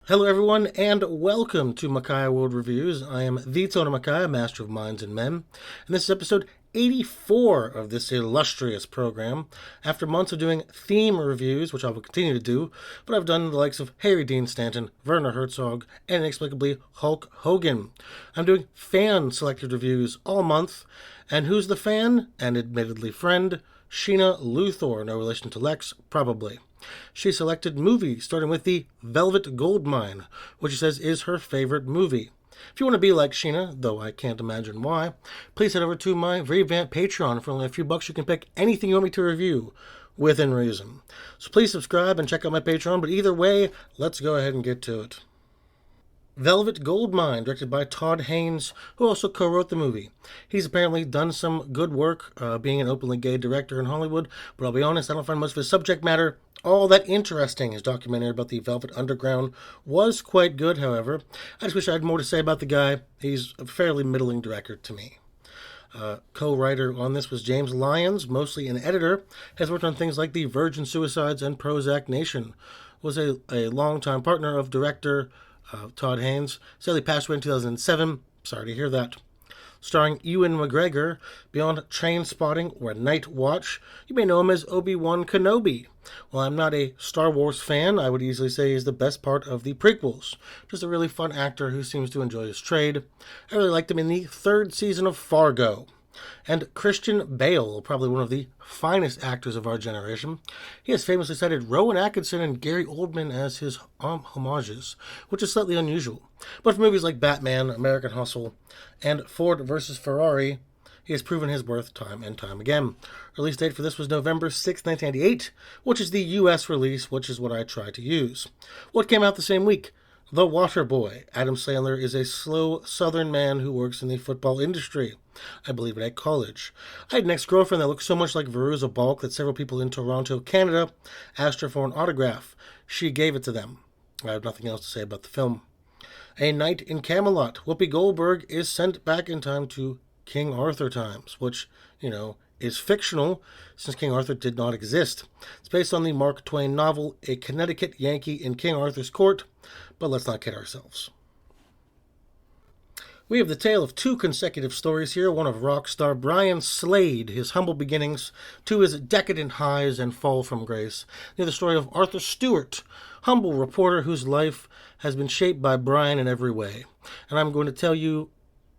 Hello, everyone, and welcome to Makai-World Reviews. I am the Todd Makai, Master of Minds and Men, and this is episode 84 of this illustrious program. After months of doing theme reviews, which I will continue to do, but I've done the likes of Harry Dean Stanton, Werner Herzog, and inexplicably Hulk Hogan. I'm doing fan-selected reviews all month, and who's the fan? And admittedly friend, Sheena Luthor, no relation to Lex, probably. She selected movies, starting with the Velvet Goldmine, which she says is her favorite movie. If you want to be like Sheena, though I can't imagine why, please head over to my revamped Patreon. For only a few bucks, you can pick anything you want me to review, within reason. So please subscribe and check out my Patreon, but either way, let's go ahead and get to it. Velvet Goldmine, directed by Todd Haynes, who also co-wrote the movie. He's apparently done some good work being an openly gay director in Hollywood, but I'll be honest, I don't find much of his subject matter all that interesting. His documentary about the Velvet Underground was quite good, however. I just wish I had more to say about the guy. He's a fairly middling director to me. Co-writer on this was James Lyons, mostly an editor, has worked on things like The Virgin Suicides and Prozac Nation. Was a longtime partner of director Todd Haynes. Sadly passed away in 2007. Sorry to hear that. Starring Ewan McGregor, beyond Train Spotting or Night Watch, you may know him as Obi-Wan Kenobi. While I'm not a Star Wars fan, I would easily say he's the best part of the prequels. Just a really fun actor who seems to enjoy his trade. I really liked him in the third season of Fargo. And Christian Bale, probably one of the finest actors of our generation. He has famously cited Rowan Atkinson and Gary Oldman as his homages, which is slightly unusual. But for movies like Batman, American Hustle, and Ford vs. Ferrari, he has proven his worth time and time again. Release date for this was November 6, 1998, which is the U.S. release, which is what I try to use. What came out the same week? The Water Boy. Adam Sandler is a slow southern man who works in the football industry. I believe at a college. I had an ex-girlfriend that looked so much like Veruza Balk that several people in Toronto, Canada, asked her for an autograph. She gave it to them. I have nothing else to say about the film. A Night in Camelot. Whoopi Goldberg is sent back in time to King Arthur times, which, is fictional since King Arthur did not exist. It's based on the Mark Twain novel, A Connecticut Yankee in King Arthur's Court, but let's not kid ourselves. We have the tale of two consecutive stories here, one of rock star Brian Slade, his humble beginnings, to his decadent highs and fall from grace. The other story of Arthur Stewart, humble reporter whose life has been shaped by Brian in every way. And I'm going to tell you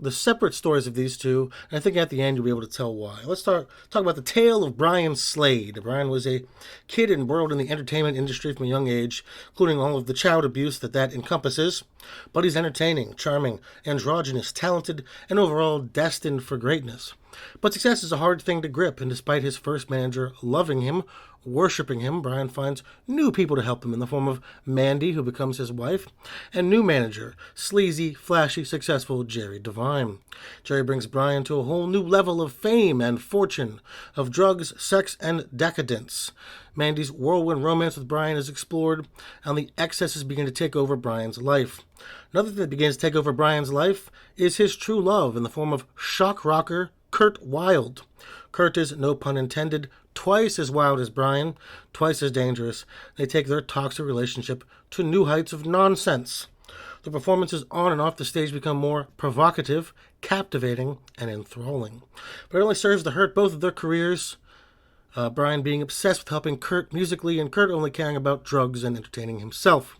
the separate stories of these two, and I think at the end you'll be able to tell why. Let's talk about the tale of Brian Slade. Brian was a kid embroiled in the entertainment industry from a young age, including all of the child abuse that encompasses. But he's entertaining, charming, androgynous, talented, and overall destined for greatness. But success is a hard thing to grip, and despite his first manager loving him, worshipping him, Brian finds new people to help him in the form of Mandy, who becomes his wife, and new manager, sleazy, flashy, successful Jerry Devine. Jerry brings Brian to a whole new level of fame and fortune, of drugs, sex, and decadence. Mandy's whirlwind romance with Brian is explored, and the excesses begin to take over Brian's life. Another thing that begins to take over Brian's life is his true love in the form of shock rocker Kurt Wilde. Kurt is, no pun intended, twice as wild as Brian, twice as dangerous. They take their toxic relationship to new heights of nonsense. The performances on and off the stage become more provocative, captivating, and enthralling. But it only serves to hurt both of their careers. Brian being obsessed with helping Kurt musically, and Kurt only caring about drugs and entertaining himself.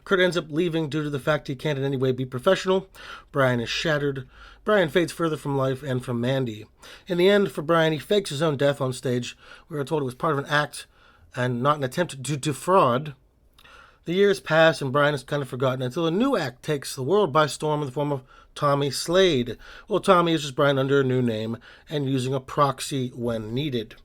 Kurt ends up leaving due to the fact he can't in any way be professional. Brian is shattered. Brian fades further from life and from Mandy. In the end, for Brian, he fakes his own death on stage. We were told it was part of an act and not an attempt to defraud. The years pass and Brian is kind of forgotten until a new act takes the world by storm in the form of Tommy Slade. Well, Tommy is just Brian under a new name and using a proxy when needed.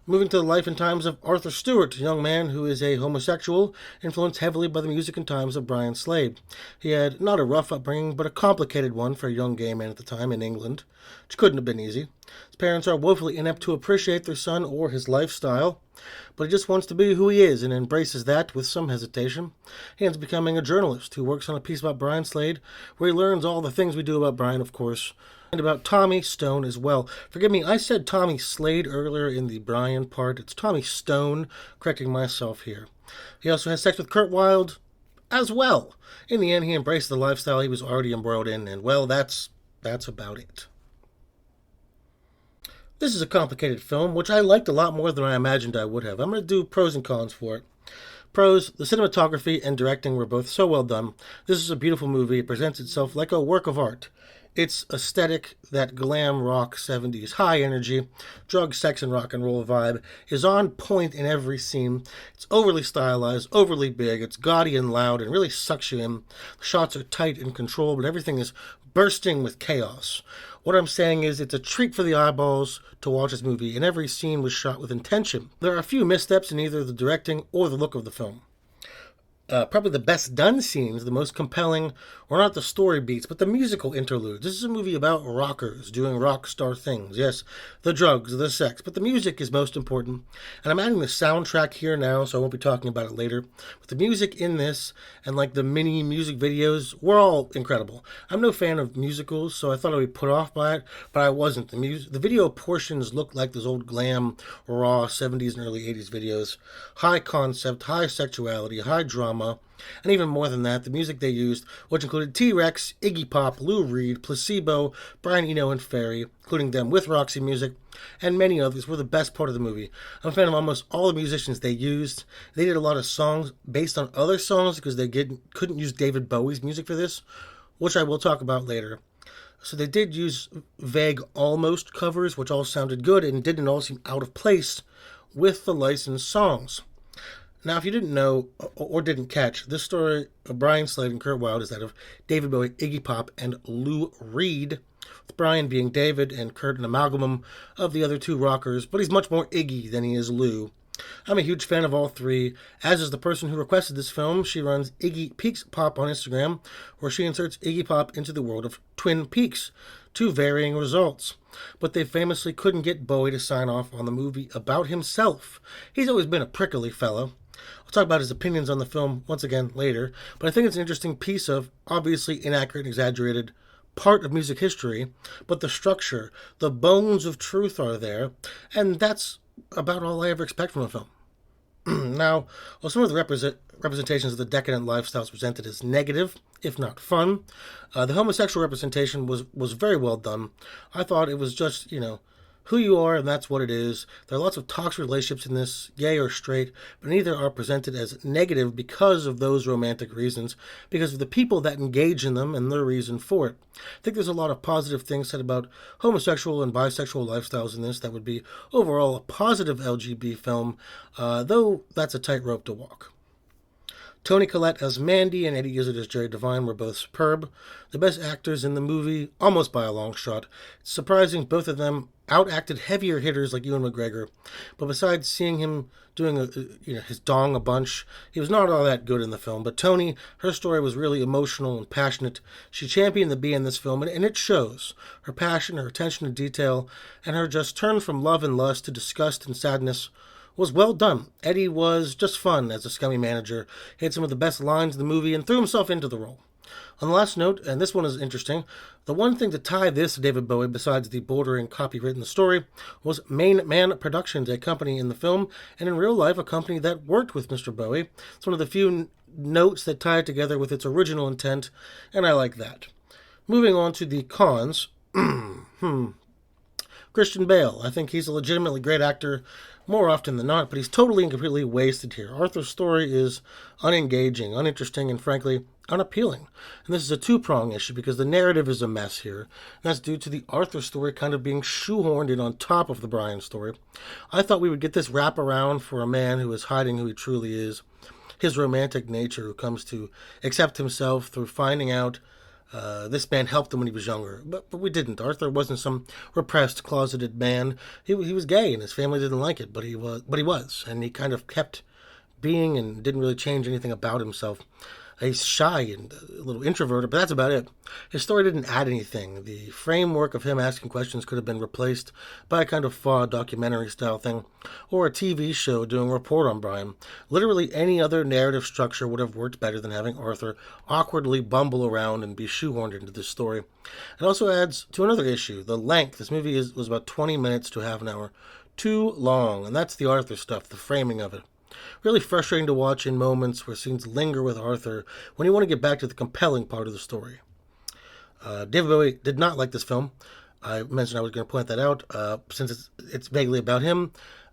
Moving to the life and times of Arthur Stewart, a young man who is a homosexual, influenced heavily by the music and times of Brian Slade. He had not a rough upbringing, but a complicated one for a young gay man at the time in England, which couldn't have been easy. His parents are woefully inept to appreciate their son or his lifestyle, but he just wants to be who he is and embraces that with some hesitation. He ends up becoming a journalist who works on a piece about Brian Slade, where he learns all the things we do about Brian, of course, and about Tommy Stone as well. Forgive me, I said Tommy Slade earlier in the Brian part. It's Tommy Stone, correcting myself here. He also has sex with Kurt Wilde, as well. In the end, he embraced the lifestyle he was already embroiled in, and well, that's about it. This is a complicated film, which I liked a lot more than I imagined I would have. I'm going to do pros and cons for it. Pros, the cinematography and directing were both so well done. This is a beautiful movie. It presents itself like a work of art. Its aesthetic, that glam rock 70s high energy, drug, sex, and rock and roll vibe, is on point in every scene. It's overly stylized, overly big, it's gaudy and loud, and really sucks you in. The shots are tight and controlled, but everything is bursting with chaos. What I'm saying is it's a treat for the eyeballs to watch this movie, and every scene was shot with intention. There are a few missteps in either the directing or the look of the film. Probably the best done scenes, the most compelling, were not the story beats, but the musical interludes. This is a movie about rockers doing rock star things. Yes, the drugs, the sex, but the music is most important. And I'm adding the soundtrack here now, so I won't be talking about it later. But the music in this, and like the mini music videos, were all incredible. I'm no fan of musicals, so I thought I'd be put off by it, but I wasn't. The video portions looked like those old glam, raw 70s and early 80s videos. High concept, high sexuality, high drama. And even more than that, the music they used, which included T-Rex, Iggy Pop, Lou Reed, Placebo, Brian Eno, and Ferry, including them with Roxy Music, and many others, were the best part of the movie. I'm a fan of almost all the musicians they used. They did a lot of songs based on other songs because they couldn't use David Bowie's music for this, which I will talk about later. So they did use vague almost covers, which all sounded good and didn't all seem out of place with the licensed songs. Now, if you didn't know or didn't catch, this story of Brian Slade and Kurt Wilde is that of David Bowie, Iggy Pop, and Lou Reed, with Brian being David and Kurt an amalgam of the other two rockers, but he's much more Iggy than he is Lou. I'm a huge fan of all three, as is the person who requested this film. She runs Iggy Peaks Pop on Instagram, where she inserts Iggy Pop into the world of Twin Peaks, to varying results. But they famously couldn't get Bowie to sign off on the movie about himself. He's always been a prickly fellow. I'll talk about his opinions on the film once again later, but I think it's an interesting piece of obviously inaccurate and exaggerated part of music history, but the structure, the bones of truth are there, and that's about all I ever expect from a film. Now, while some of the representations of the decadent lifestyles presented as negative, if not fun, the homosexual representation was very well done. I thought it was just, who you are, and that's what it is. There are lots of toxic relationships in this, gay or straight, but neither are presented as negative because of those romantic reasons, because of the people that engage in them and their reason for it. I think there's a lot of positive things said about homosexual and bisexual lifestyles in this that would be overall a positive LGBT film, though that's a tightrope to walk. Toni Collette as Mandy and Eddie Izzard as Jerry Devine were both superb. The best actors in the movie, almost by a long shot. It's surprising both of them outacted heavier hitters like Ewan McGregor. But besides seeing him doing his dong a bunch, he was not all that good in the film. But Toni, her story was really emotional and passionate. She championed the bee in this film, and it shows. Her passion, her attention to detail, and her just turn from love and lust to disgust and sadness was well done. Eddie was just fun as a scummy manager. He had some of the best lines in the movie and threw himself into the role. On the last note, and this one is interesting, the one thing to tie this to David Bowie, besides the bordering copywritten story, was Main Man Productions, a company in the film, and in real life, a company that worked with Mr. Bowie. It's one of the few notes that tie it together with its original intent, and I like that. Moving on to the cons. Christian Bale. I think he's a legitimately great actor more often than not, but he's totally and completely wasted here. Arthur's story is unengaging, uninteresting, and frankly, unappealing. And this is a two-prong issue because the narrative is a mess here. And that's due to the Arthur story kind of being shoehorned in on top of the Brian story. I thought we would get this wraparound for a man who is hiding who he truly is, his romantic nature who comes to accept himself through finding out this man helped him when he was younger, but we didn't. Arthur wasn't some repressed, closeted man. He was gay, and his family didn't like it, but he was, and he kind of kept being and didn't really change anything about himself. He's shy and a little introverted, but that's about it. His story didn't add anything. The framework of him asking questions could have been replaced by a kind of faux documentary-style thing, or a TV show doing a report on Brian. Literally any other narrative structure would have worked better than having Arthur awkwardly bumble around and be shoehorned into this story. It also adds to another issue, the length. This movie was about 20 minutes to half an hour. Too long, and that's the Arthur stuff, the framing of it. Really frustrating to watch in moments where scenes linger with Arthur when you want to get back to the compelling part of the story. David Bowie did not like this film. I mentioned I was going to point that out since it's vaguely about him.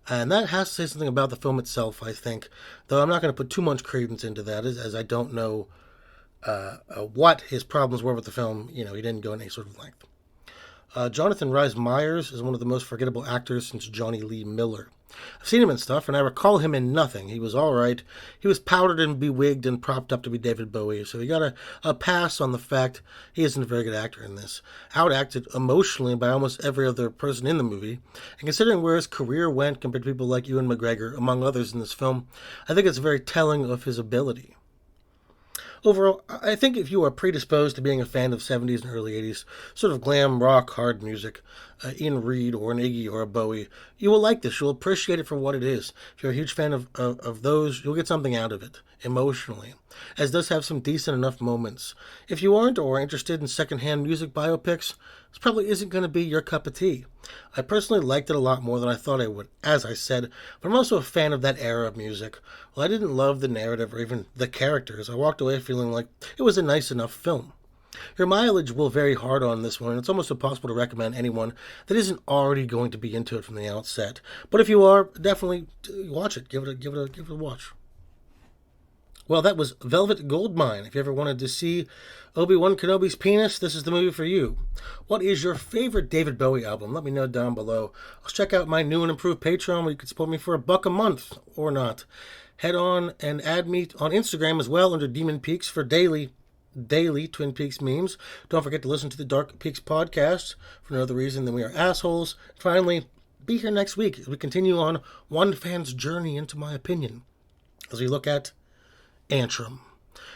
And that has to say something about the film itself, I think. Though I'm not going to put too much credence into that, as I don't know what his problems were with the film. He didn't go into any sort of length. Jonathan Rhys Meyers is one of the most forgettable actors since Johnny Lee Miller. I've seen him in stuff, and I recall him in nothing. He was all right. He was powdered and bewigged and propped up to be David Bowie, so he got a pass on the fact he isn't a very good actor in this. Outacted emotionally by almost every other person in the movie, and considering where his career went compared to people like Ewan McGregor, among others in this film, I think it's very telling of his ability. Overall, I think if you are predisposed to being a fan of 70s and early 80s, sort of glam, rock, hard music, Ian Reid or an Iggy or a Bowie, you will like this. You'll appreciate it for what it is. If you're a huge fan of those, you'll get something out of it, emotionally, as it does have some decent enough moments. If you aren't or are interested in secondhand music biopics, this probably isn't going to be your cup of tea. I personally liked it a lot more than I thought I would, as I said, but I'm also a fan of that era of music. While I didn't love the narrative or even the characters, I walked away feeling like it was a nice enough film. Your mileage will vary hard on this one, and it's almost impossible to recommend anyone that isn't already going to be into it from the outset. But if you are, definitely watch it. Give it a watch. Well, that was Velvet Goldmine. If you ever wanted to see Obi-Wan Kenobi's penis, this is the movie for you. What is your favorite David Bowie album? Let me know down below. I'll check out my new and improved Patreon where you can support me for $1 a month or not. Head on and add me on Instagram as well under Demon Peaks for daily Twin Peaks memes. Don't forget to listen to the Dark Peaks podcast for no other reason than we are assholes. Finally, be here next week as we continue on one fan's journey into my opinion as we look at Antrim.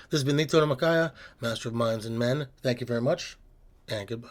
This has been the Todd Makai, Master of Minds and Men. Thank you very much, and goodbye.